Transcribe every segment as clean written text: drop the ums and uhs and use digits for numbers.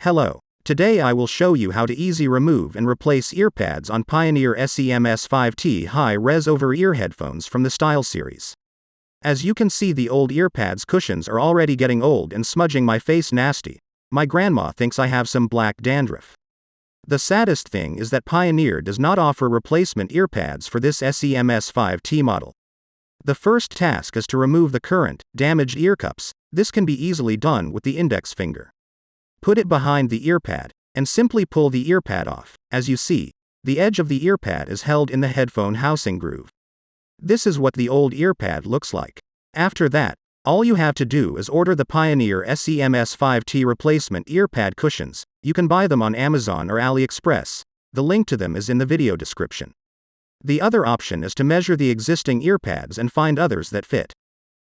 Hello. Today I will show you how to easily remove and replace earpads on Pioneer SE-MS5T high-res over-ear headphones from the Style series. As you can see, the old earpads cushions are already getting old and smudging my face nasty. My grandma thinks I have some black dandruff. The saddest thing is that Pioneer does not offer replacement earpads for this SE-MS5T model. The first task is to remove the current, damaged ear cups. This can be easily done with the index finger. Put it behind the earpad, and simply pull the earpad off. As you see, the edge of the earpad is held in the headphone housing groove. This is what the old earpad looks like. After that, all you have to do is order the Pioneer SE-MS5T replacement earpad cushions. You can buy them on Amazon or Aliexpress. The link to them is in the video description. The other option is to measure the existing earpads and find others that fit.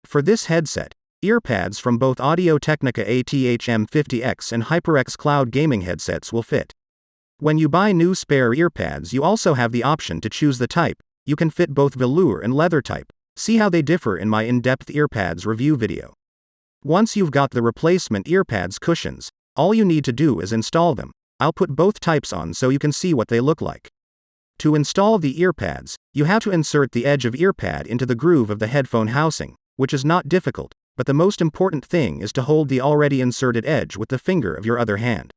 For this headset, earpads from both Audio-Technica AT-HM50X and HyperX Cloud gaming headsets will fit. When you buy new spare earpads, you also have the option to choose the type. You can fit both velour and leather type. See how they differ in my in-depth earpads review video. Once you've got the replacement earpads cushions, all you need to do is install them. I'll put both types on so you can see what they look like. To install the earpads, you have to insert the edge of earpad into the groove of the headphone housing, which is not difficult. But the most important thing is to hold the already inserted edge with the finger of your other hand.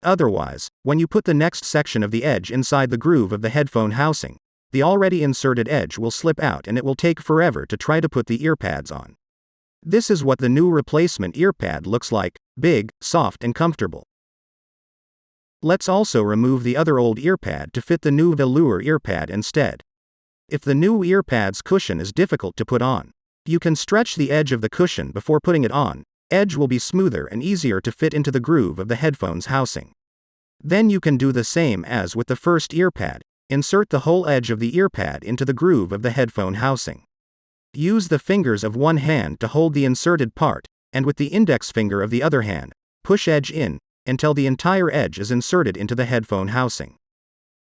Otherwise, when you put the next section of the edge inside the groove of the headphone housing, the already inserted edge will slip out and it will take forever to try to put the earpads on. This is what the new replacement earpad looks like: big, soft and comfortable. Let's also remove the other old earpad to fit the new velour earpad instead. If the new earpad's cushion is difficult to put on, you can stretch the edge of the cushion before putting it on. Edge will be smoother and easier to fit into the groove of the headphone's housing. Then you can do the same as with the first earpad. Insert the whole edge of the earpad into the groove of the headphone housing. Use the fingers of one hand to hold the inserted part, and with the index finger of the other hand, push edge in, until the entire edge is inserted into the headphone housing.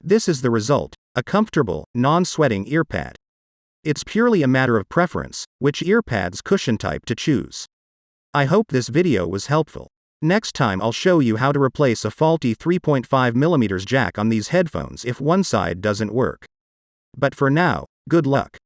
This is the result: a comfortable, non-sweating earpad. It's purely a matter of preference, which earpads cushion type to choose. I hope this video was helpful. Next time I'll show you how to replace a faulty 3.5mm jack on these headphones if one side doesn't work. But for now, good luck.